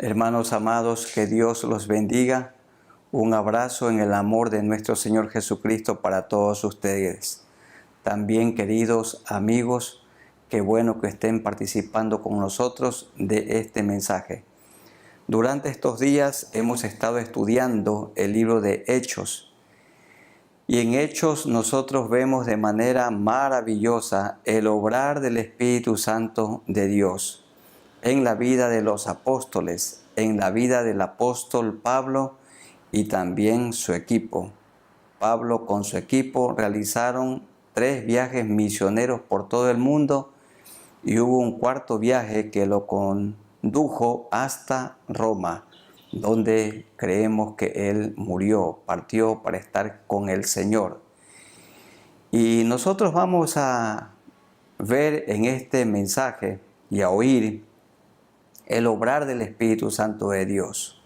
Hermanos amados, que Dios los bendiga. Un abrazo en el amor de nuestro Señor Jesucristo para todos ustedes. También, queridos amigos, qué bueno que estén participando con nosotros de este mensaje. Durante estos días hemos estado estudiando el libro de Hechos. Y en Hechos nosotros vemos de manera maravillosa el obrar del Espíritu Santo de Dios en la vida de los apóstoles, en la vida del apóstol Pablo y también su equipo. Pablo con su equipo realizaron 3 viajes misioneros por todo el mundo y hubo un cuarto viaje que lo condujo hasta Roma, donde creemos que él murió, partió para estar con el Señor. Y nosotros vamos a ver en este mensaje y a oír el obrar del Espíritu Santo de Dios.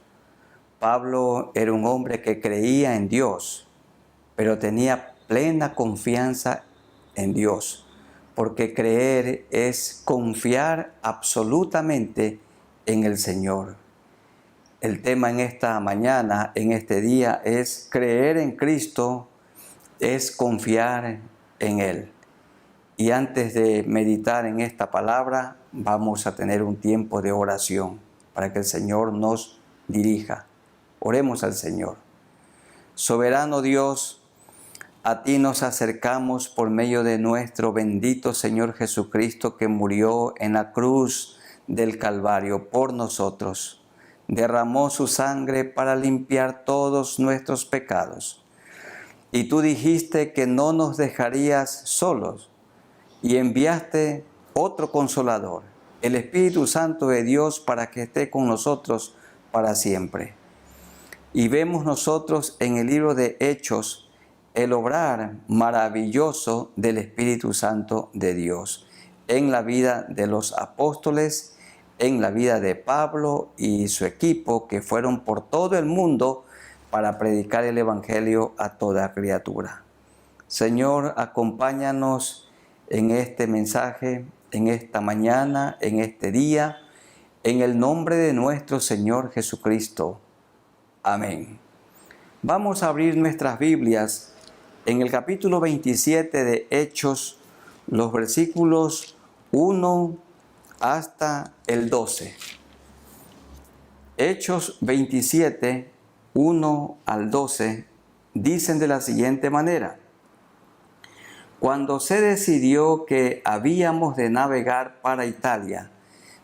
Pablo era un hombre que creía en Dios, pero tenía plena confianza en Dios, porque creer es confiar absolutamente en el Señor. El tema en esta mañana, en este día, es creer en Cristo, es confiar en Él. Y antes de meditar en esta palabra, vamos a tener un tiempo de oración para que el Señor nos dirija. Oremos al Señor. Soberano Dios, a ti nos acercamos por medio de nuestro bendito Señor Jesucristo, que murió en la cruz del Calvario por nosotros. Derramó su sangre para limpiar todos nuestros pecados. Y tú dijiste que no nos dejarías solos, y enviaste otro Consolador, el Espíritu Santo de Dios, para que esté con nosotros para siempre. Y vemos nosotros en el libro de Hechos el obrar maravilloso del Espíritu Santo de Dios en la vida de los apóstoles, en la vida de Pablo y su equipo, que fueron por todo el mundo para predicar el Evangelio a toda criatura. Señor, acompáñanos en este mensaje, en esta mañana, en este día, en el nombre de nuestro Señor Jesucristo. Amén. Vamos a abrir nuestras Biblias en el capítulo 27 de Hechos, los versículos 1 hasta el 12. Hechos 27, 1 al 12, dicen de la siguiente manera: Cuando se decidió que habíamos de navegar para Italia,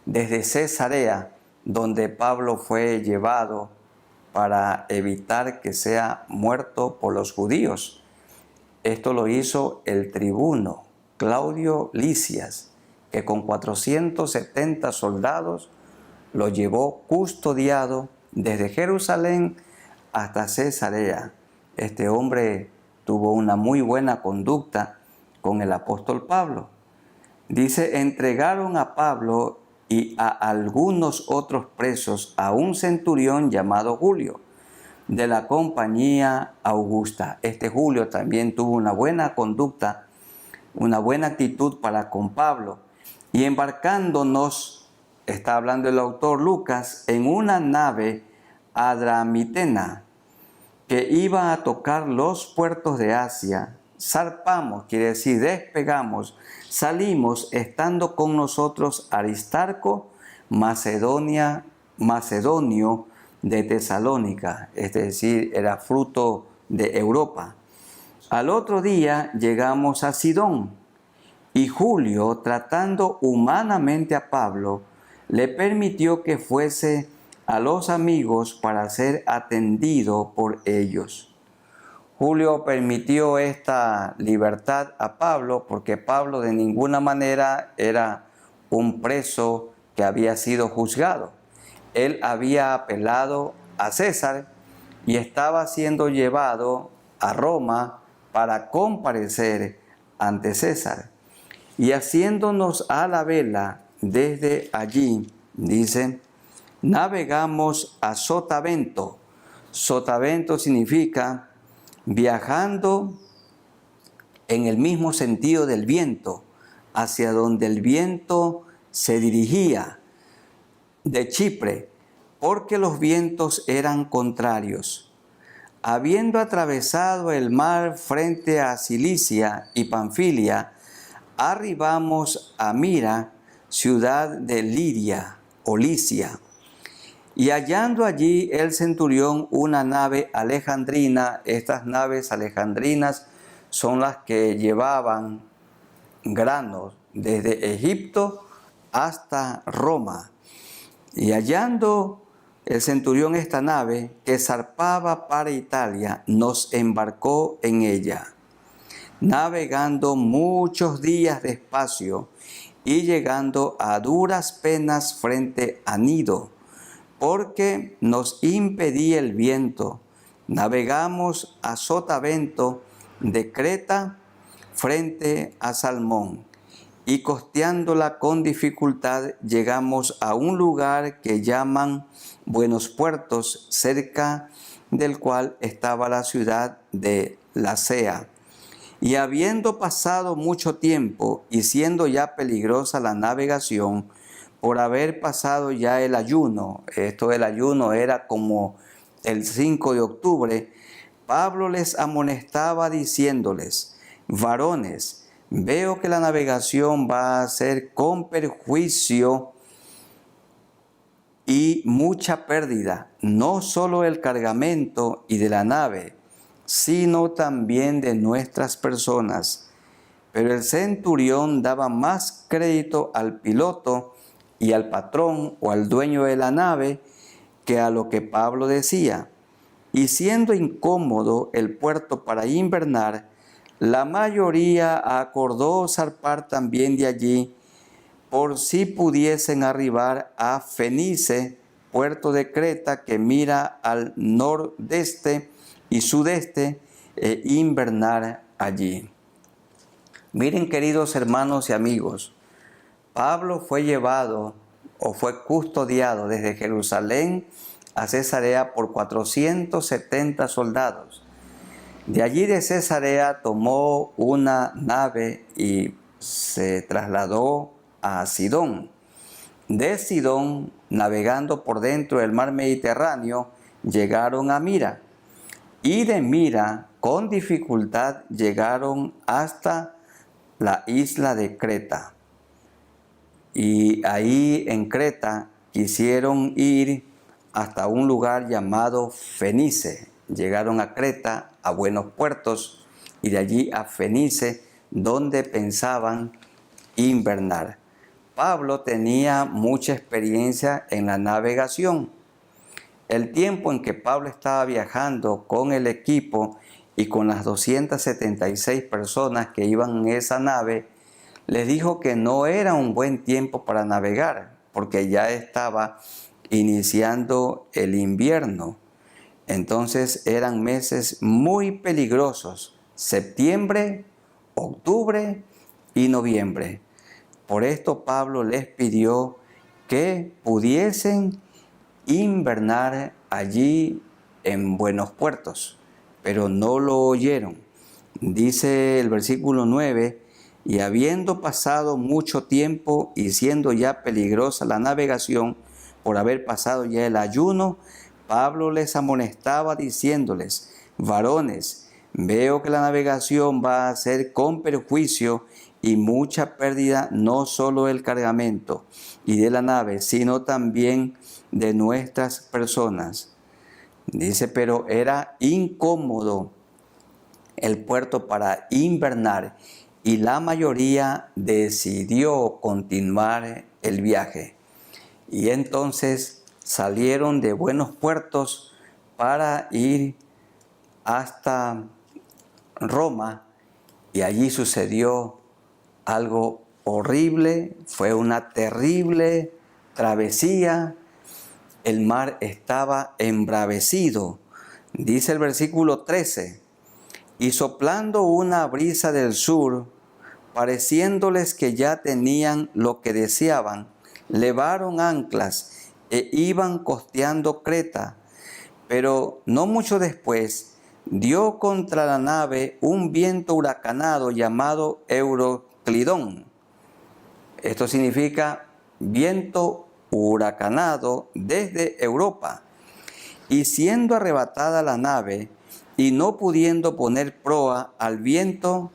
desde Cesarea, donde Pablo fue llevado para evitar que sea muerto por los judíos. Esto lo hizo el tribuno Claudio Lisias, que con 470 soldados lo llevó custodiado desde Jerusalén hasta Cesarea. Este hombre tuvo una muy buena conducta con el apóstol Pablo. Dice, entregaron a Pablo y a algunos otros presos a un centurión llamado Julio, de la compañía Augusta. Este Julio también tuvo una buena conducta, una buena actitud para con Pablo. Y embarcándonos, está hablando el autor Lucas, en una nave adramitena que iba a tocar los puertos de Asia, zarpamos, quiere decir despegamos, salimos estando con nosotros Aristarco, macedonio de Tesalónica, es decir, era fruto de Europa. Al otro día llegamos a Sidón, y Julio, tratando humanamente a Pablo, le permitió que fuese a los amigos para ser atendido por ellos. Julio permitió esta libertad a Pablo porque Pablo de ninguna manera era un preso que había sido juzgado. Él había apelado a César y estaba siendo llevado a Roma para comparecer ante César. Y haciéndonos a la vela desde allí, dice, navegamos a Sotavento. Sotavento significa viajando en el mismo sentido del viento, hacia donde el viento se dirigía, de Chipre porque los vientos eran contrarios. Habiendo atravesado el mar frente a Cilicia y Panfilia, arribamos a Mira, ciudad de Lidia o Licia. Y hallando allí el centurión una nave alejandrina, estas naves alejandrinas son las que llevaban granos desde Egipto hasta Roma. Y hallando el centurión esta nave que zarpaba para Italia, nos embarcó en ella, navegando muchos días despacio y llegando a duras penas frente a Nido, porque nos impedía el viento. Navegamos a Sotavento de Creta frente a Salmón, y costeándola con dificultad llegamos a un lugar que llaman Buenos Puertos, cerca del cual estaba la ciudad de Lasea. Y habiendo pasado mucho tiempo y siendo ya peligrosa la navegación, por haber pasado ya el ayuno, esto del ayuno era como el 5 de octubre, Pablo les amonestaba diciéndoles: varones, veo que la navegación va a ser con perjuicio y mucha pérdida, no solo del cargamento y de la nave, sino también de nuestras personas. Pero el centurión daba más crédito al piloto y al patrón o al dueño de la nave que a lo que Pablo decía. Y siendo incómodo el puerto para invernar, la mayoría acordó zarpar también de allí, por si pudiesen arribar a Fenice, puerto de Creta que mira al nordeste y sudeste, e invernar allí. Miren, queridos hermanos y amigos, Pablo fue llevado o fue custodiado desde Jerusalén a Cesarea por 470 soldados. De allí de Cesarea tomó una nave y se trasladó a Sidón. De Sidón, navegando por dentro del mar Mediterráneo, llegaron a Mira. Y de Mira, con dificultad, llegaron hasta la isla de Creta. Y ahí en Creta quisieron ir hasta un lugar llamado Fenice. Llegaron a Creta, a Buenos Puertos, y de allí a Fenice, donde pensaban invernar. Pablo tenía mucha experiencia en la navegación. El tiempo en que Pablo estaba viajando con el equipo y con las 276 personas que iban en esa nave, les dijo que no era un buen tiempo para navegar, porque ya estaba iniciando el invierno. Entonces eran meses muy peligrosos: septiembre, octubre y noviembre. Por esto Pablo les pidió que pudiesen invernar allí en Buenos Puertos, pero no lo oyeron. Dice el versículo 9: y habiendo pasado mucho tiempo y siendo ya peligrosa la navegación, por haber pasado ya el ayuno, Pablo les amonestaba diciéndoles: varones, veo que la navegación va a ser con perjuicio y mucha pérdida, no solo del cargamento y de la nave, sino también de nuestras personas. Dice, pero era incómodo el puerto para invernar y la mayoría decidió continuar el viaje. Y entonces salieron de Buenos Puertos para ir hasta Roma, y allí sucedió algo horrible. Fue una terrible travesía. El mar estaba embravecido. Dice el versículo 13: y soplando una brisa del sur, pareciéndoles que ya tenían lo que deseaban, levaron anclas e iban costeando Creta. Pero no mucho después dio contra la nave un viento huracanado llamado Euroclidón. Esto significa viento huracanado desde Europa, y siendo arrebatada la nave y no pudiendo poner proa al viento,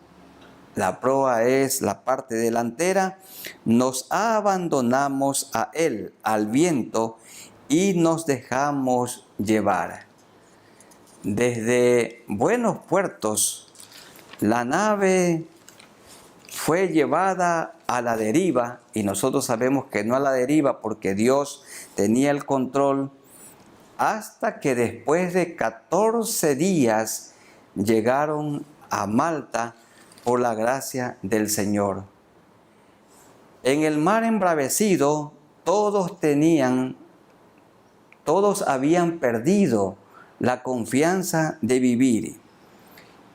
la proa es la parte delantera, nos abandonamos a él, al viento, y nos dejamos llevar. Desde buenos puertos, la nave fue llevada a la deriva, y nosotros sabemos que no a la deriva porque Dios tenía el control, hasta que después de 14 días llegaron a Malta por la gracia del Señor. En el mar embravecido, todos habían perdido la confianza de vivir.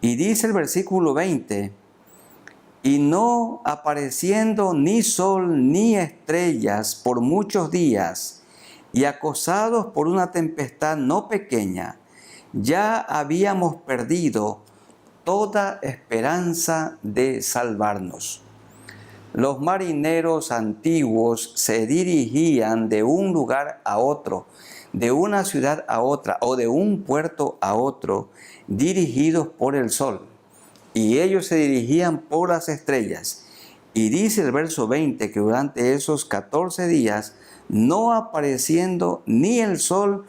Y dice el versículo 20, y no apareciendo ni sol ni estrellas por muchos días, y acosados por una tempestad no pequeña, ya habíamos perdido toda esperanza de salvarnos. Los marineros antiguos se dirigían de un lugar a otro, de una ciudad a otra o de un puerto a otro, dirigidos por el sol. Y ellos se dirigían por las estrellas. Y dice el verso 20 que durante esos 14 días, no apareciendo ni el sol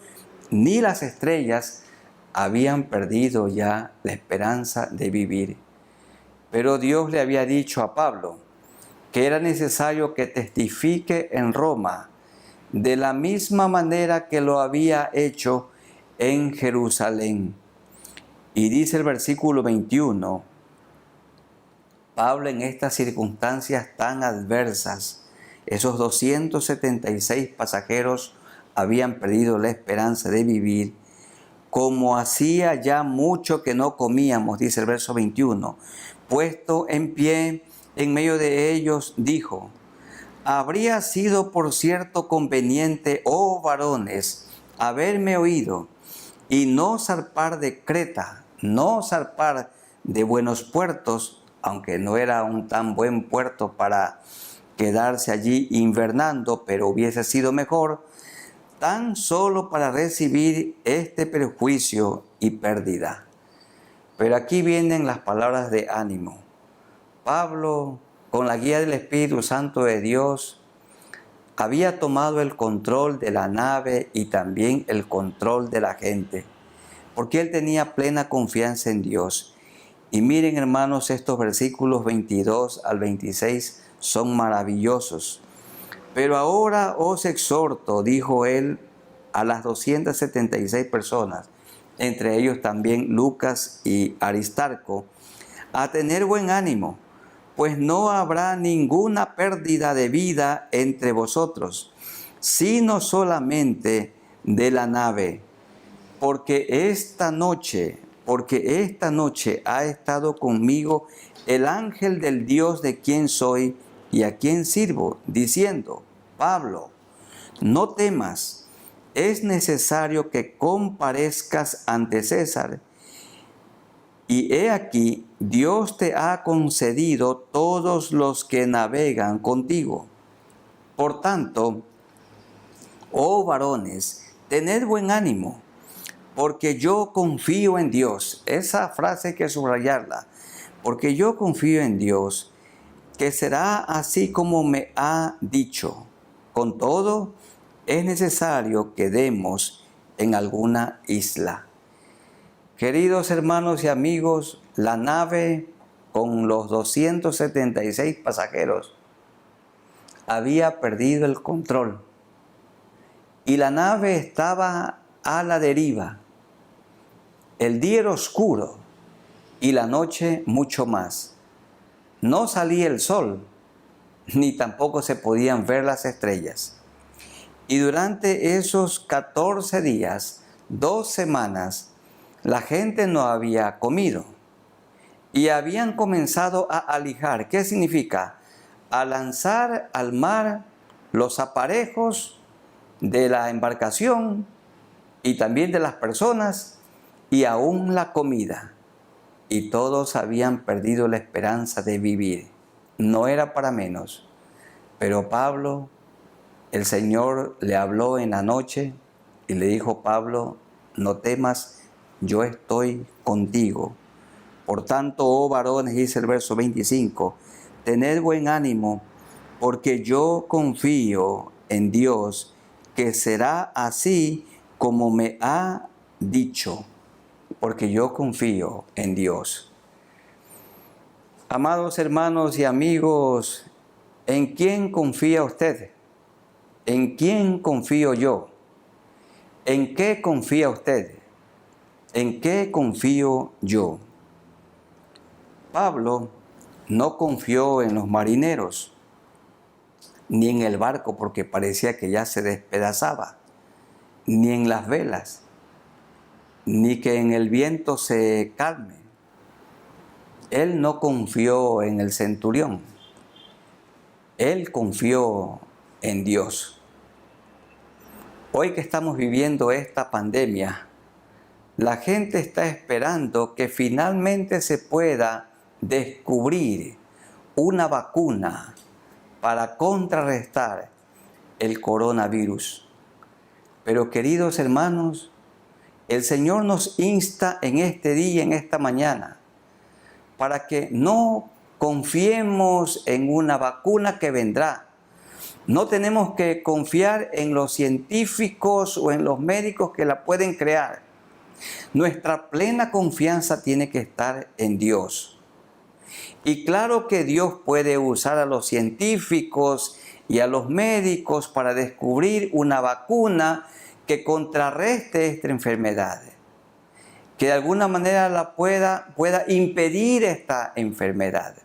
ni las estrellas, habían perdido ya la esperanza de vivir. Pero Dios le había dicho a Pablo que era necesario que testifique en Roma, de la misma manera que lo había hecho en Jerusalén. Y dice el versículo 21, Pablo en estas circunstancias tan adversas, esos 276 pasajeros habían perdido la esperanza de vivir, como hacía ya mucho que no comíamos, dice el verso 21, puesto en pie en medio de ellos, dijo, habría sido por cierto conveniente, oh varones, haberme oído, y no zarpar de Creta, no zarpar de buenos puertos, aunque no era un tan buen puerto para quedarse allí invernando, pero hubiese sido mejor, tan solo para recibir este perjuicio y pérdida. Pero aquí vienen las palabras de ánimo. Pablo, con la guía del Espíritu Santo de Dios, había tomado el control de la nave y también el control de la gente, porque él tenía plena confianza en Dios. Y miren, hermanos, estos versículos 22 al 26 son maravillosos. Pero ahora os exhorto, dijo él, a las 276 personas, entre ellos también Lucas y Aristarco, a tener buen ánimo, pues no habrá ninguna pérdida de vida entre vosotros, sino solamente de la nave, porque esta noche ha estado conmigo el ángel del Dios de quien soy y a quien sirvo, diciendo, Pablo, no temas, es necesario que comparezcas ante César. Y he aquí, Dios te ha concedido todos los que navegan contigo. Por tanto, oh varones, tened buen ánimo, porque yo confío en Dios. Esa frase hay que subrayarla. Porque yo confío en Dios, que será así como me ha dicho. Con todo, es necesario que demos en alguna isla. Queridos hermanos y amigos, la nave con los 276 pasajeros había perdido el control y la nave estaba a la deriva. El día era oscuro y la noche mucho más. No salía el sol, ni tampoco se podían ver las estrellas. Y durante esos 14 días, 2 semanas, la gente no había comido y habían comenzado a alijar. ¿Qué significa? A lanzar al mar los aparejos de la embarcación y también de las personas y aún la comida. Y todos habían perdido la esperanza de vivir. No era para menos. Pero Pablo el Señor le habló en la noche y le dijo: Pablo, no temas, yo estoy contigo. Por tanto, oh varones, dice el verso 25, tened buen ánimo, porque yo confío en Dios, que será así como me ha dicho, porque yo confío en Dios. Amados hermanos y amigos, ¿en quién confía usted? ¿En quién confío yo? ¿En qué confía usted? ¿En qué confío yo? Pablo no confió en los marineros, ni en el barco porque parecía que ya se despedazaba, ni en las velas, ni que en el viento se calme. Él no confió en el centurión, él confió en Dios. Hoy que estamos viviendo esta pandemia, la gente está esperando que finalmente se pueda descubrir una vacuna para contrarrestar el coronavirus. Pero queridos hermanos, el Señor nos insta en este día, en esta mañana, para que no confiemos en una vacuna que vendrá. No tenemos que confiar en los científicos o en los médicos que la pueden crear. Nuestra plena confianza tiene que estar en Dios. Y claro que Dios puede usar a los científicos y a los médicos para descubrir una vacuna que contrarreste esta enfermedad, que de alguna manera pueda impedir esta enfermedad.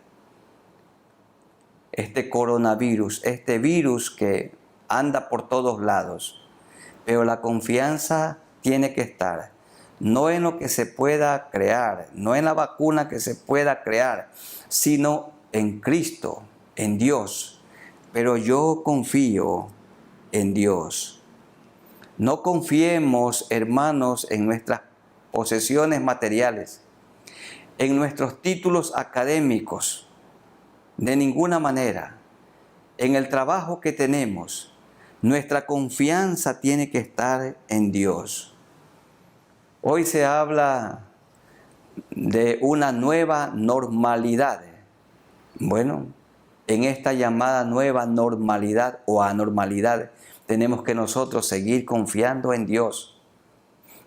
Este coronavirus, este virus que anda por todos lados. Pero la confianza tiene que estar no en lo que se pueda crear, no en la vacuna que se pueda crear, sino en Cristo, en Dios. Pero yo confío en Dios. No confiemos, hermanos, en nuestras posesiones materiales, en nuestros títulos académicos, de ninguna manera. En el trabajo que tenemos, nuestra confianza tiene que estar en Dios. Hoy se habla de una nueva normalidad. Bueno, en esta llamada nueva normalidad o anormalidad, tenemos que nosotros seguir confiando en Dios.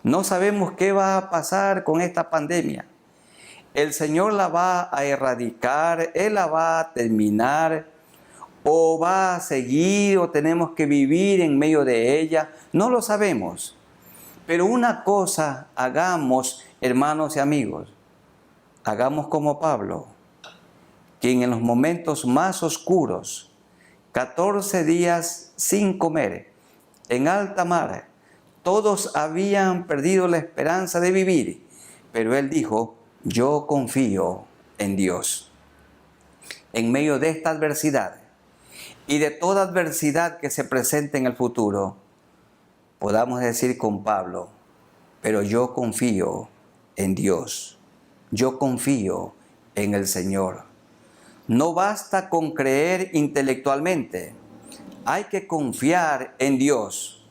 No sabemos qué va a pasar con esta pandemia. El Señor la va a erradicar, Él la va a terminar, o va a seguir, o tenemos que vivir en medio de ella. No lo sabemos. Pero una cosa hagamos, hermanos y amigos, hagamos como Pablo, quien en los momentos más oscuros, 14 días sin comer, en alta mar, todos habían perdido la esperanza de vivir, pero él dijo: yo confío en Dios. En medio de esta adversidad y de toda adversidad que se presente en el futuro, podamos decir con Pablo: pero yo confío en Dios, yo confío en el Señor. No basta con creer intelectualmente, hay que confiar en Dios.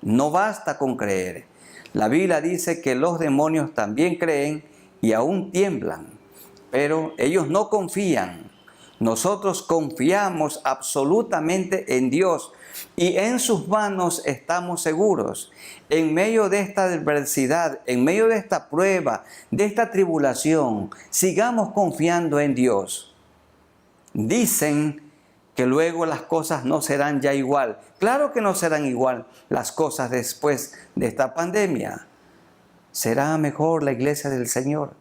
No basta con creer. La Biblia dice que los demonios también creen y aún tiemblan, pero ellos no confían. Nosotros confiamos absolutamente en Dios y en sus manos estamos seguros. En medio de esta adversidad, en medio de esta prueba, de esta tribulación, sigamos confiando en Dios. Dicen que luego las cosas no serán ya igual. Claro que no serán igual las cosas después de esta pandemia. Será mejor la iglesia del Señor.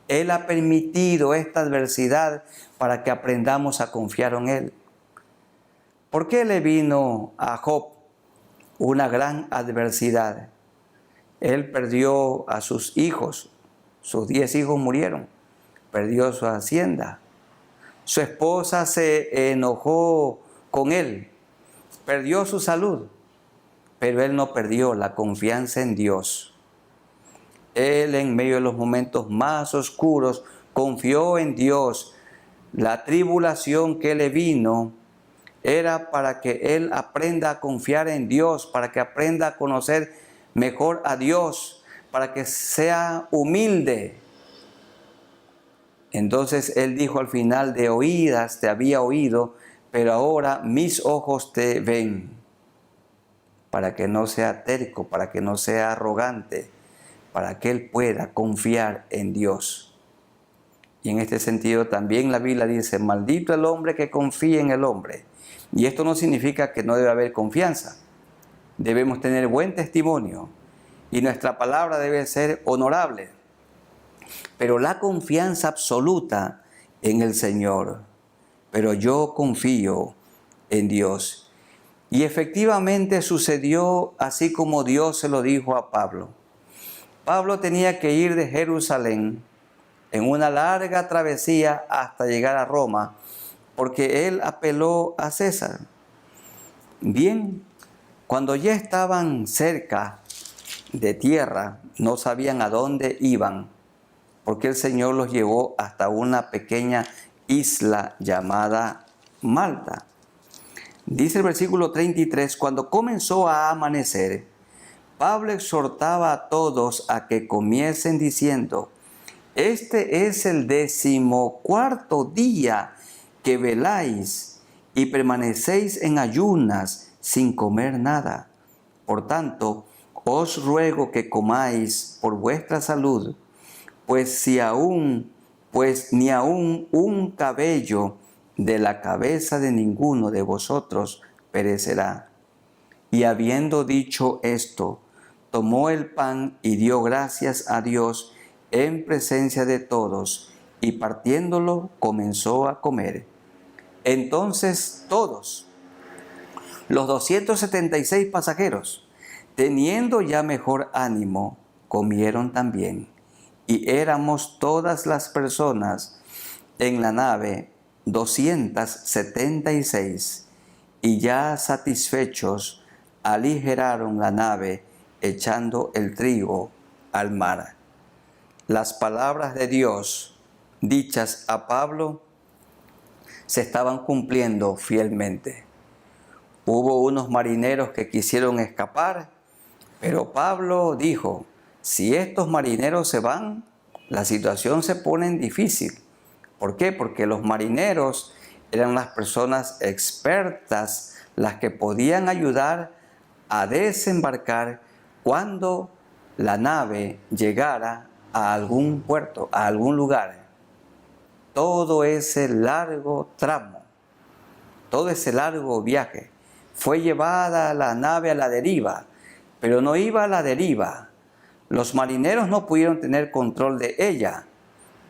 Él ha permitido esta adversidad para que aprendamos a confiar en Él. ¿Por qué le vino a Job una gran adversidad? Él perdió a sus hijos, sus 10 hijos murieron, perdió su hacienda. Su esposa se enojó con él, perdió su salud, pero él no perdió la confianza en Dios. Él, en medio de los momentos más oscuros, confió en Dios. La tribulación que le vino era para que él aprenda a confiar en Dios, para que aprenda a conocer mejor a Dios, para que sea humilde. Entonces él dijo al final: de oídas te había oído, pero ahora mis ojos te ven. Para que no sea terco, para que no sea arrogante, para que él pueda confiar en Dios. Y en este sentido también la Biblia dice: maldito el hombre que confía en el hombre. Y esto no significa que no debe haber confianza. Debemos tener buen testimonio y nuestra palabra debe ser honorable. Pero la confianza absoluta en el Señor. Pero yo confío en Dios. Y efectivamente sucedió así como Dios se lo dijo a Pablo. Pablo tenía que ir de Jerusalén en una larga travesía hasta llegar a Roma, porque él apeló a César. Bien, cuando ya estaban cerca de tierra, no sabían a dónde iban, porque el Señor los llevó hasta una pequeña isla llamada Malta. Dice el versículo 33, cuando comenzó a amanecer, Pablo exhortaba a todos a que comiesen diciendo: este es el 14º día que veláis y permanecéis en ayunas sin comer nada. Por tanto, os ruego que comáis por vuestra salud, pues ni aun un cabello de la cabeza de ninguno de vosotros perecerá. Y habiendo dicho esto, tomó el pan y dio gracias a Dios en presencia de todos, y partiéndolo comenzó a comer. Entonces todos, los 276 pasajeros, teniendo ya mejor ánimo, comieron también. Y éramos todas las personas en la nave 276, y ya satisfechos aligeraron la nave echando el trigo al mar. Las palabras de Dios dichas a Pablo se estaban cumpliendo fielmente. Hubo unos marineros que quisieron escapar, pero Pablo dijo: si estos marineros se van, la situación se pone difícil. ¿Por qué? Porque los marineros eran las personas expertas, las que podían ayudar a desembarcar cuando la nave llegara a algún puerto, a algún lugar. Todo ese largo tramo, todo ese largo viaje, fue llevada la nave a la deriva, pero no iba a la deriva. Los marineros no pudieron tener control de ella,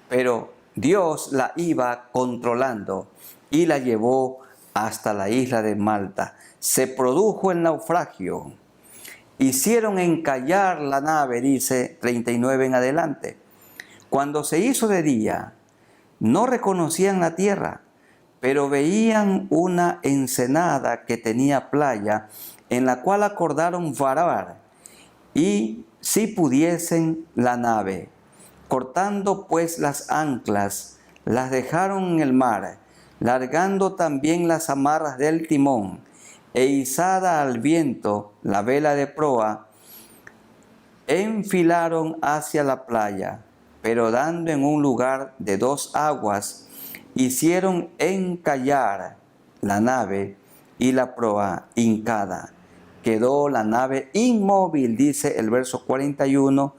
pero Dios la iba controlando y la llevó hasta la isla de Malta. Se produjo el naufragio. Hicieron encallar la nave, dice 39 en adelante. Cuando se hizo de día, no reconocían la tierra, pero veían una ensenada que tenía playa, en la cual acordaron varar, y si pudiesen la nave. Cortando pues las anclas, las dejaron en el mar, largando también las amarras del timón, e izada al viento la vela de proa, enfilaron hacia la playa, pero dando en un lugar de 2 aguas, hicieron encallar la nave y la proa hincada. Quedó la nave inmóvil, dice el verso 41,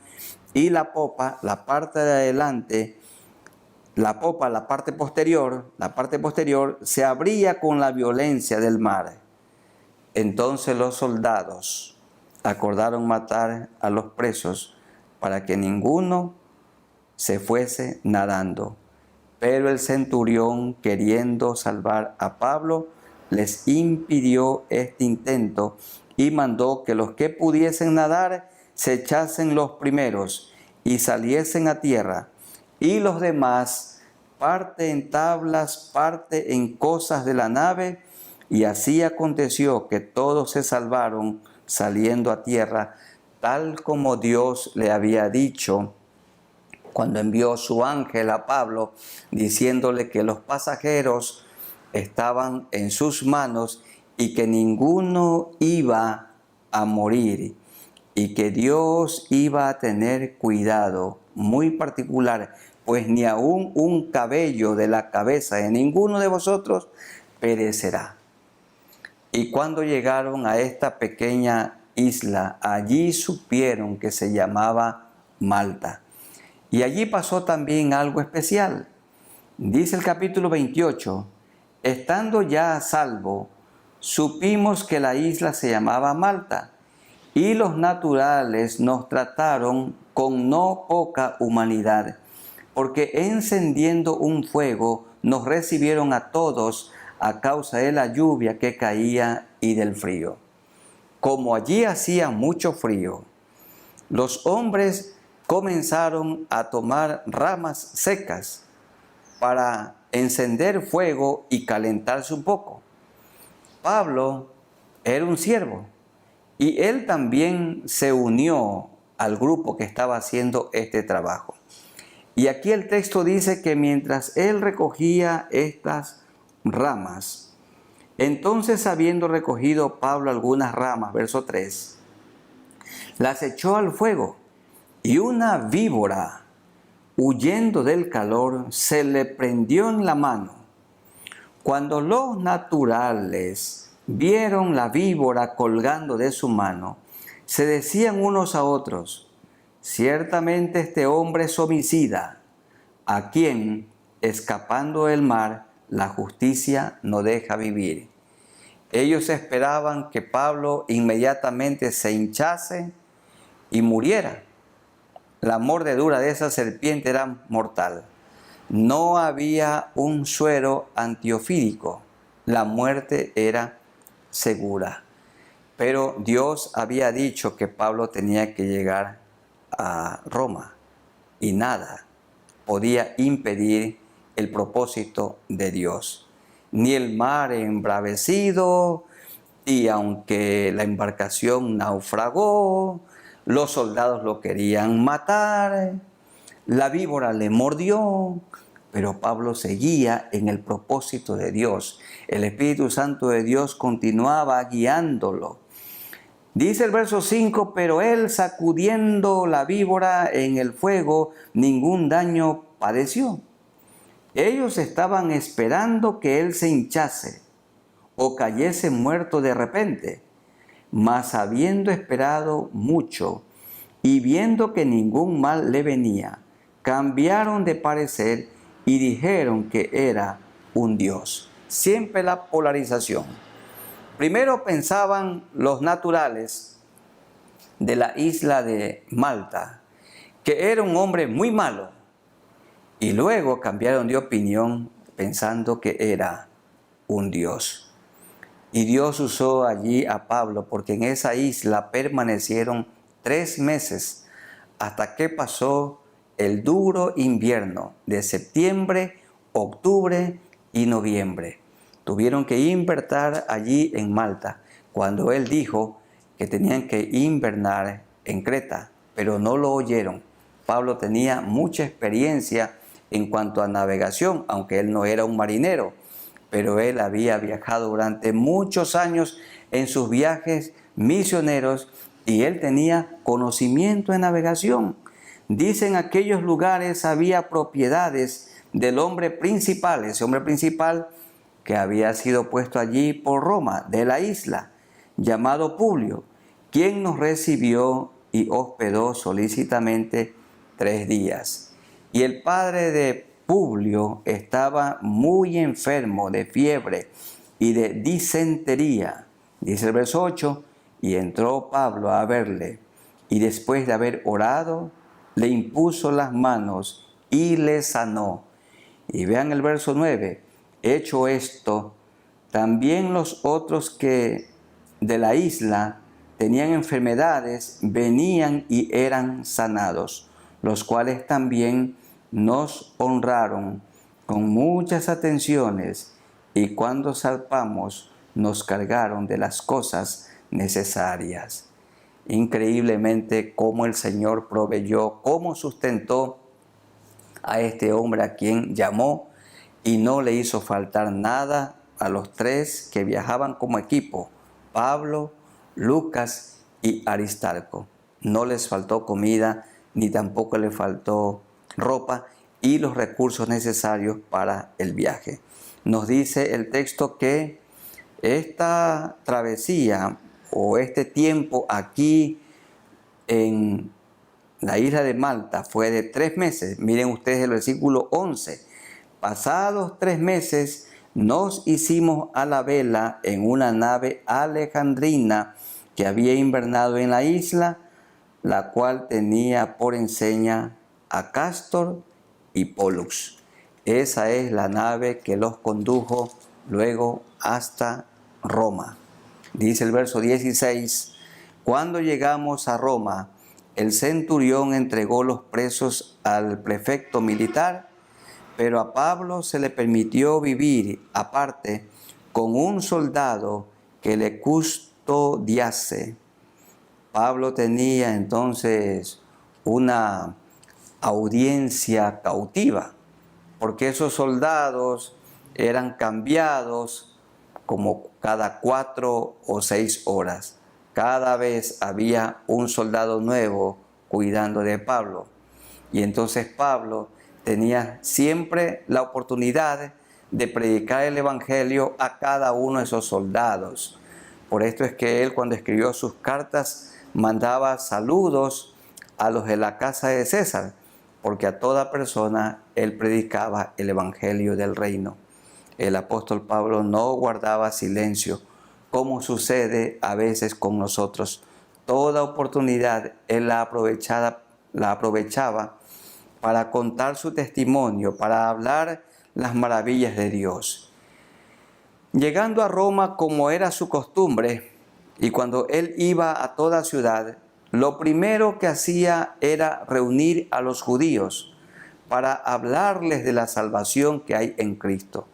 y la popa, la parte de adelante, la popa, la parte posterior, se abría con la violencia del mar. Entonces los soldados acordaron matar a los presos para que ninguno se fuese nadando. Pero el centurión, queriendo salvar a Pablo, les impidió este intento y mandó que los que pudiesen nadar se echasen los primeros y saliesen a tierra, y los demás, parte en tablas, parte en cosas de la nave. Y así aconteció que todos se salvaron saliendo a tierra, tal como Dios le había dicho cuando envió su ángel a Pablo, diciéndole que los pasajeros estaban en sus manos y que ninguno iba a morir y que Dios iba a tener cuidado muy particular, pues ni aun un cabello de la cabeza de ninguno de vosotros perecerá. Y cuando llegaron a esta pequeña isla, allí supieron que se llamaba Malta. Y allí pasó también algo especial. Dice el capítulo 28, estando ya a salvo, supimos que la isla se llamaba Malta, y los naturales nos trataron con no poca humanidad, porque encendiendo un fuego nos recibieron a todos a causa de la lluvia que caía y del frío. Como allí hacía mucho frío, los hombres comenzaron a tomar ramas secas para encender fuego y calentarse un poco. Pablo era un siervo y él también se unió al grupo que estaba haciendo este trabajo. Y aquí el texto dice que mientras él recogía estas ramas, entonces habiendo recogido Pablo algunas ramas, verso 3, las echó al fuego y una víbora, huyendo del calor, se le prendió en la mano. Cuando los naturales vieron la víbora colgando de su mano, se decían unos a otros, ciertamente este hombre es homicida, a quien, escapando del mar, la justicia no deja vivir. Ellos esperaban que Pablo inmediatamente se hinchase y muriera. La mordedura de esa serpiente era mortal. No había un suero antiofídico. La muerte era segura. Pero Dios había dicho que Pablo tenía que llegar a Roma y nada podía impedir el propósito de Dios. Ni el mar embravecido, y aunque la embarcación naufragó, los soldados lo querían matar, la víbora le mordió, pero Pablo seguía en el propósito de Dios. El Espíritu Santo de Dios continuaba guiándolo. Dice el verso 5, pero él sacudiendo la víbora en el fuego, ningún daño padeció. Ellos estaban esperando que él se hinchase o cayese muerto de repente, mas habiendo esperado mucho y viendo que ningún mal le venía, cambiaron de parecer y dijeron que era un dios. Siempre la polarización. Primero pensaban los naturales de la isla de Malta que era un hombre muy malo y luego cambiaron de opinión pensando que era un dios. Y Dios usó allí a Pablo porque en esa isla permanecieron 3 meses hasta que pasó el duro invierno de septiembre, octubre y noviembre. Tuvieron que invernar allí en Malta cuando él dijo que tenían que invernar en Creta, pero no lo oyeron. Pablo tenía mucha experiencia en cuanto a navegación, aunque él no era un marinero, pero él había viajado durante muchos años en sus viajes misioneros y él tenía conocimiento en navegación. Dice en aquellos lugares había propiedades del hombre principal, ese hombre principal que había sido puesto allí por Roma, de la isla, llamado Publio, quien nos recibió y hospedó solícitamente 3 días. Y el padre de Publio estaba muy enfermo de fiebre y de disentería. Dice el verso 8, y entró Pablo a verle, y después de haber orado, le impuso las manos y le sanó. Y vean el verso 9, hecho esto, también los otros que de la isla tenían enfermedades venían y eran sanados, los cuales también nos honraron con muchas atenciones, y cuando zarpamos nos cargaron de las cosas necesarias. Increíblemente cómo el Señor proveyó, cómo sustentó a este hombre a quien llamó y no le hizo faltar nada a los tres que viajaban como equipo, Pablo, Lucas y Aristarco. No les faltó comida, ni tampoco les faltó ropa y los recursos necesarios para el viaje. Nos dice el texto que esta travesía o este tiempo aquí en la isla de Malta fue de 3 meses. Miren ustedes el versículo 11. Pasados 3 meses nos hicimos a la vela en una nave alejandrina que había invernado en la isla, la cual tenía por enseña a Cástor y Pólux. Esa es la nave que los condujo luego hasta Roma. Dice el verso 16, cuando llegamos a Roma, el centurión entregó los presos al prefecto militar, pero a Pablo se le permitió vivir aparte con un soldado que le custodiase. Pablo tenía entonces una audiencia cautiva, porque esos soldados eran cambiados como cada 4 o 6 horas. Cada vez había un soldado nuevo cuidando de Pablo. Y entonces Pablo tenía siempre la oportunidad de predicar el evangelio a cada uno de esos soldados. Por esto es que él, cuando escribió sus cartas, mandaba saludos a los de la casa de César, porque a toda persona él predicaba el evangelio del reino. El apóstol Pablo no guardaba silencio, como sucede a veces con nosotros. Toda oportunidad él la aprovechaba para contar su testimonio, para hablar las maravillas de Dios. Llegando a Roma, como era su costumbre, y cuando él iba a toda ciudad, lo primero que hacía era reunir a los judíos para hablarles de la salvación que hay en Cristo.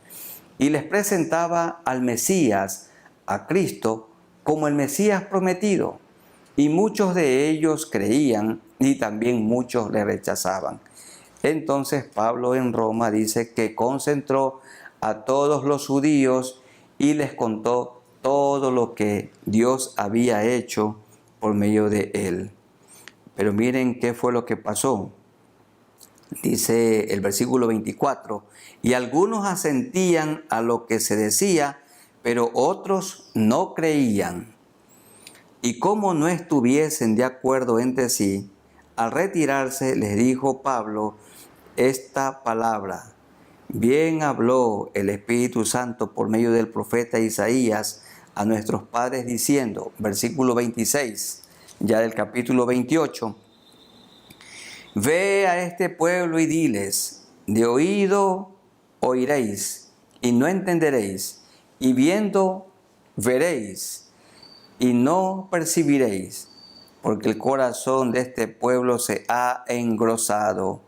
Y les presentaba al Mesías, a Cristo, como el Mesías prometido. Y muchos de ellos creían y también muchos le rechazaban. Entonces Pablo en Roma dice que concentró a todos los judíos y les contó todo lo que Dios había hecho por medio de él. Pero miren qué fue lo que pasó. Dice el versículo 24, y algunos asentían a lo que se decía, pero otros no creían. Y como no estuviesen de acuerdo entre sí, al retirarse les dijo Pablo esta palabra: bien habló el Espíritu Santo por medio del profeta Isaías a nuestros padres diciendo, versículo 26, ya del capítulo 28, ve a este pueblo y diles, de oído oiréis y no entenderéis, y viendo veréis y no percibiréis, porque el corazón de este pueblo se ha engrosado.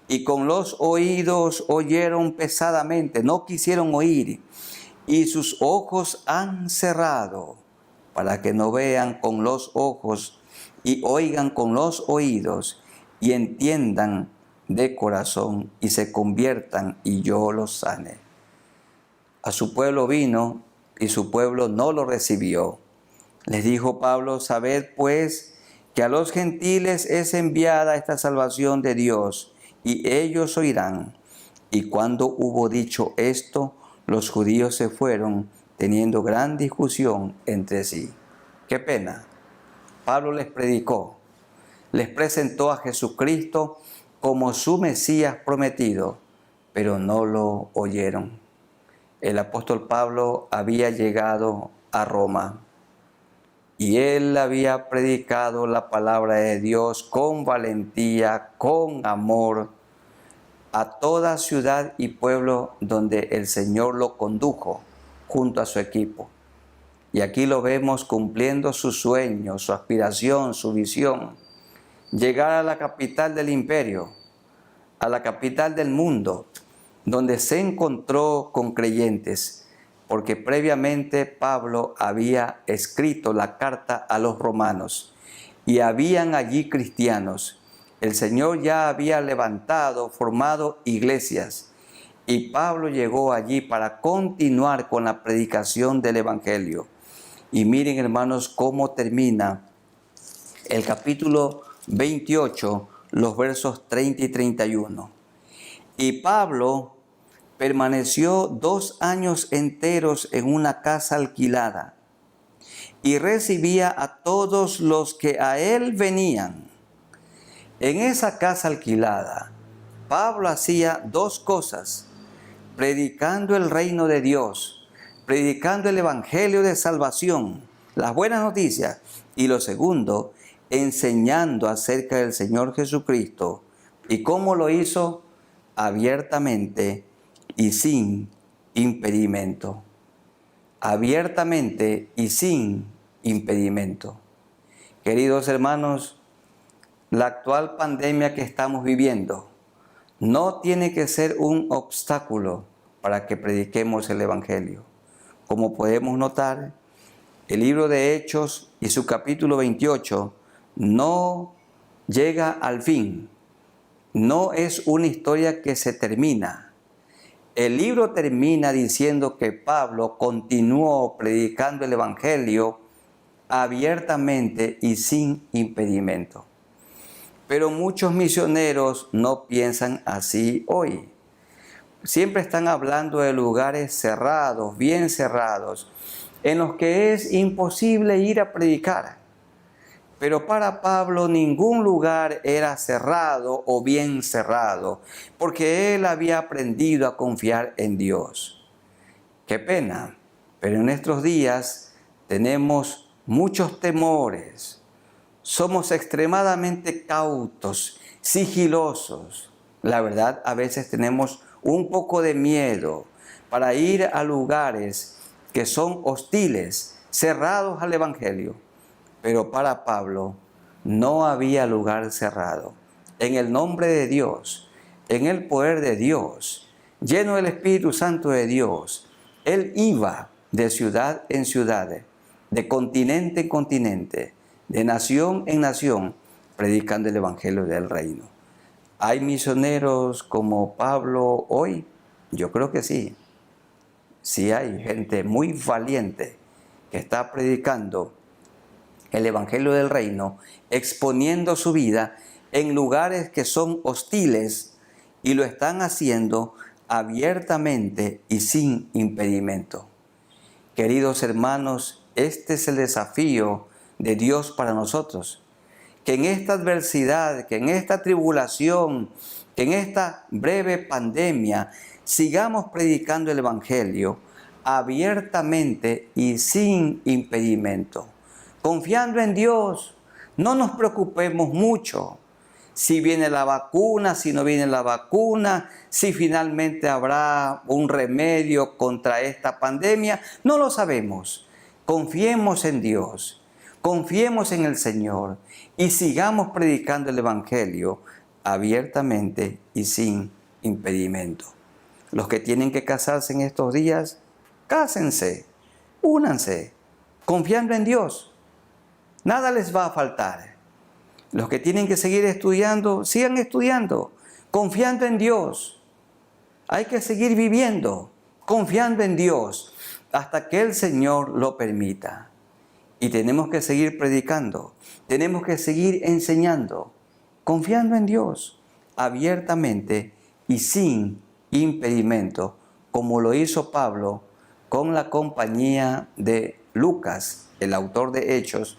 Y con los oídos oyeron pesadamente, no quisieron oír, y sus ojos han cerrado, para que no vean con los ojos y oigan con los oídos, y entiendan de corazón y se conviertan y yo los sane. A su pueblo vino y su pueblo no lo recibió. Les dijo Pablo, sabed pues que a los gentiles es enviada esta salvación de Dios, y ellos oirán. Y cuando hubo dicho esto, los judíos se fueron, teniendo gran discusión entre sí. ¡Qué pena! Pablo les predicó, les presentó a Jesucristo como su Mesías prometido, pero no lo oyeron. El apóstol Pablo había llegado a Roma y él había predicado la palabra de Dios con valentía, con amor, a toda ciudad y pueblo donde el Señor lo condujo junto a su equipo. Y aquí lo vemos cumpliendo su sueño, su aspiración, su visión. Llegar a la capital del imperio, a la capital del mundo, donde se encontró con creyentes, porque previamente Pablo había escrito la carta a los romanos y habían allí cristianos. El Señor ya había levantado, formado iglesias, Y Pablo llegó allí para continuar con la predicación del Evangelio. Y miren, hermanos, cómo termina el capítulo 28, los versos 30 y 31. Y Pablo permaneció 2 años enteros en una casa alquilada y recibía a todos los que a él venían. En esa casa alquilada, Pablo hacía 2 cosas: predicando el reino de Dios, predicando el evangelio de salvación, las buenas noticias, y lo segundo, enseñando acerca del Señor Jesucristo. ¿Y cómo lo hizo? Abiertamente y sin impedimento. Abiertamente y sin impedimento. Queridos hermanos, la actual pandemia que estamos viviendo no tiene que ser un obstáculo para que prediquemos el Evangelio. Como podemos notar, el libro de Hechos y su capítulo 28 no llega al fin. No es una historia que se termina. El libro termina diciendo que Pablo continuó predicando el Evangelio abiertamente y sin impedimento. Pero muchos misioneros no piensan así hoy. Siempre están hablando de lugares cerrados, bien cerrados, en los que es imposible ir a predicar. Pero para Pablo ningún lugar era cerrado o bien cerrado, porque él había aprendido a confiar en Dios. Qué pena, pero en nuestros días tenemos muchos temores. Somos extremadamente cautos, sigilosos. La verdad, a veces tenemos un poco de miedo para ir a lugares que son hostiles, cerrados al Evangelio. Pero para Pablo no había lugar cerrado. En el nombre de Dios, en el poder de Dios, lleno del Espíritu Santo de Dios, él iba de ciudad en ciudad, de continente en continente, de nación en nación, predicando el Evangelio del Reino. ¿Hay misioneros como Pablo hoy? Yo creo que sí. Sí hay gente muy valiente que está predicando el Evangelio del Reino, exponiendo su vida en lugares que son hostiles y lo están haciendo abiertamente y sin impedimento. Queridos hermanos, este es el desafío de Dios para nosotros, que en esta adversidad, que en esta tribulación, que en esta breve pandemia, sigamos predicando el Evangelio abiertamente y sin impedimento. Confiando en Dios, no nos preocupemos mucho. Si viene la vacuna, si no viene la vacuna, si finalmente habrá un remedio contra esta pandemia, no lo sabemos. Confiemos en Dios, confiemos en el Señor y sigamos predicando el Evangelio abiertamente y sin impedimento. Los que tienen que casarse en estos días, cásense, únanse, confiando en Dios. Nada les va a faltar. Los que tienen que seguir estudiando, sigan estudiando, confiando en Dios. Hay que seguir viviendo, confiando en Dios, hasta que el Señor lo permita. Y tenemos que seguir predicando, tenemos que seguir enseñando, confiando en Dios, abiertamente y sin impedimento, como lo hizo Pablo con la compañía de Lucas, el autor de Hechos,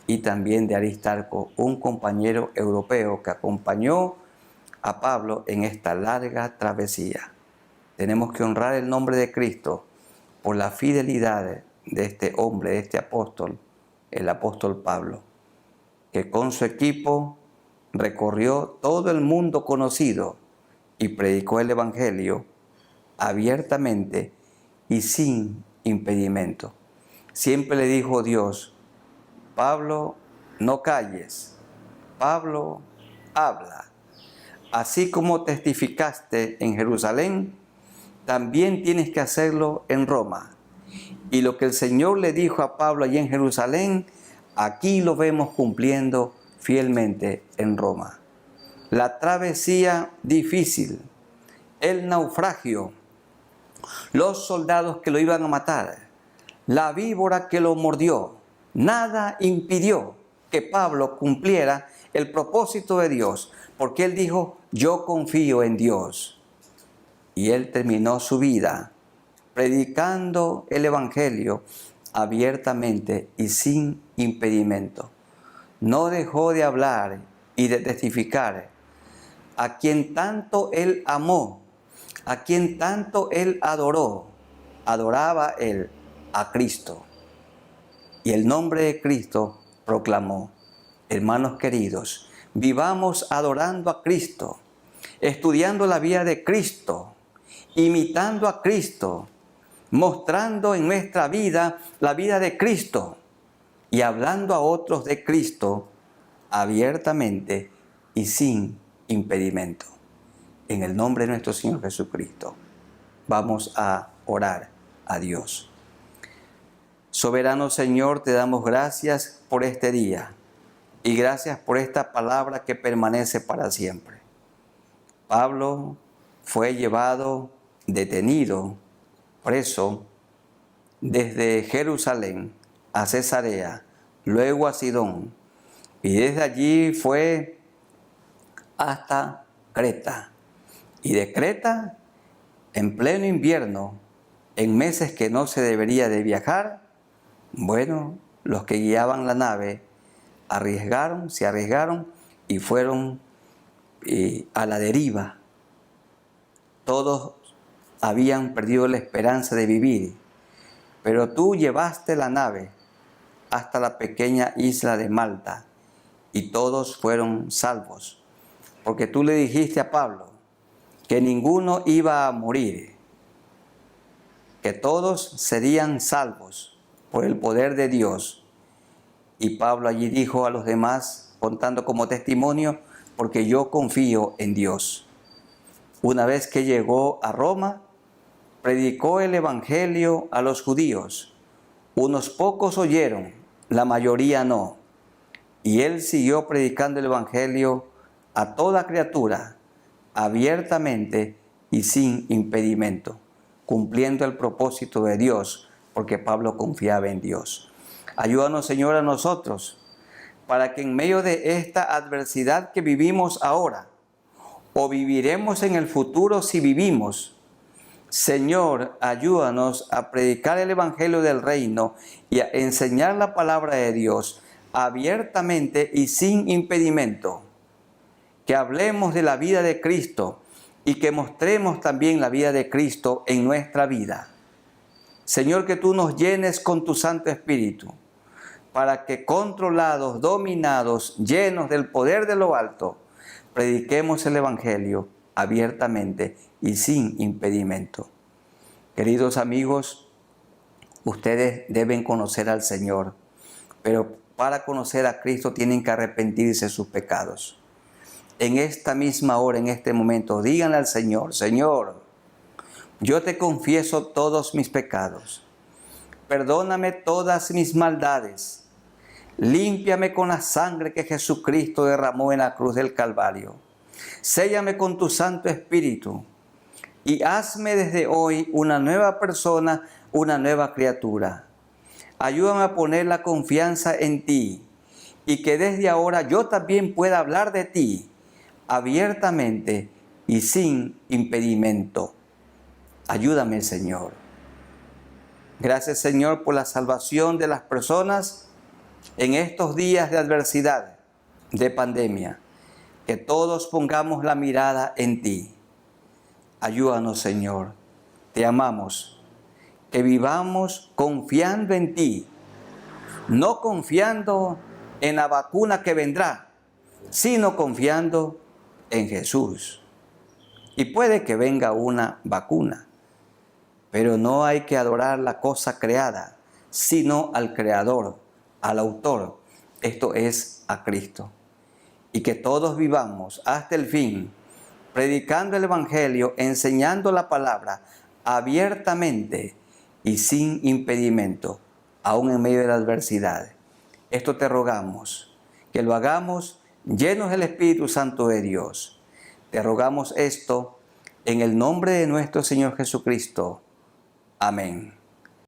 y también de Aristarco, un compañero europeo que acompañó a Pablo en esta larga travesía. Tenemos que honrar el nombre de Cristo por la fidelidad de este hombre, de este apóstol, el apóstol Pablo, que con su equipo recorrió todo el mundo conocido y predicó el Evangelio abiertamente y sin impedimento. Siempre le dijo Dios: Pablo, no calles. Pablo, habla. Así como testificaste en Jerusalén, también tienes que hacerlo en Roma. Y lo que el Señor le dijo a Pablo allí en Jerusalén, aquí lo vemos cumpliendo fielmente en Roma. La travesía difícil, el naufragio, los soldados que lo iban a matar, la víbora que lo mordió, nada impidió que Pablo cumpliera el propósito de Dios, porque él dijo, yo confío en Dios. Y él terminó su vida predicando el Evangelio abiertamente y sin impedimento. No dejó de hablar y de testificar a quien tanto él amó, a quien tanto él adoró. Adoraba él a Cristo. Y el nombre de Cristo proclamó. Hermanos queridos, vivamos adorando a Cristo, estudiando la vida de Cristo, imitando a Cristo, mostrando en nuestra vida la vida de Cristo y hablando a otros de Cristo abiertamente y sin impedimento. En el nombre de nuestro Señor Jesucristo, vamos a orar a Dios. Soberano Señor, te damos gracias por este día y gracias por esta palabra que permanece para siempre. Pablo fue llevado, detenido, preso, desde Jerusalén a Cesarea, luego a Sidón, y desde allí fue hasta Creta. Y de Creta, en pleno invierno, en meses que no se debería de viajar, bueno, los que guiaban la nave se arriesgaron y fueron a la deriva. Todos habían perdido la esperanza de vivir, pero tú llevaste la nave hasta la pequeña isla de Malta y todos fueron salvos, porque tú le dijiste a Pablo que ninguno iba a morir, que todos serían salvos por el poder de Dios. Y Pablo allí dijo a los demás, contando como testimonio, porque yo confío en Dios. Una vez que llegó a Roma, predicó el Evangelio a los judíos. Unos pocos oyeron, la mayoría no. Y él siguió predicando el Evangelio a toda criatura, abiertamente y sin impedimento, cumpliendo el propósito de Dios, porque Pablo confiaba en Dios. Ayúdanos, Señor, a nosotros, para que en medio de esta adversidad que vivimos ahora, o viviremos en el futuro si vivimos, Señor, ayúdanos a predicar el Evangelio del Reino y a enseñar la palabra de Dios abiertamente y sin impedimento. Que hablemos de la vida de Cristo y que mostremos también la vida de Cristo en nuestra vida. Señor, que tú nos llenes con tu Santo Espíritu, para que controlados, dominados, llenos del poder de lo alto, prediquemos el Evangelio abiertamente y sin impedimento. Queridos amigos, ustedes deben conocer al Señor, pero para conocer a Cristo tienen que arrepentirse de sus pecados. En esta misma hora, en este momento, díganle al Señor, Señor, yo te confieso todos mis pecados. Perdóname todas mis maldades. Límpiame con la sangre que Jesucristo derramó en la cruz del Calvario. Séllame con tu Santo Espíritu y hazme desde hoy una nueva persona, una nueva criatura. Ayúdame a poner la confianza en ti y que desde ahora yo también pueda hablar de ti abiertamente y sin impedimento. Ayúdame, Señor. Gracias, Señor, por la salvación de las personas en estos días de adversidad, de pandemia. Que todos pongamos la mirada en ti. Ayúdanos, Señor. Te amamos. Que vivamos confiando en ti. No confiando en la vacuna que vendrá, sino confiando en Jesús. Y puede que venga una vacuna, pero no hay que adorar la cosa creada, sino al Creador, al Autor. Esto es a Cristo. Y que todos vivamos hasta el fin, predicando el Evangelio, enseñando la palabra abiertamente y sin impedimento, aún en medio de la adversidad. Esto te rogamos, que lo hagamos llenos del Espíritu Santo de Dios. Te rogamos esto En el nombre de nuestro Señor Jesucristo. Amén.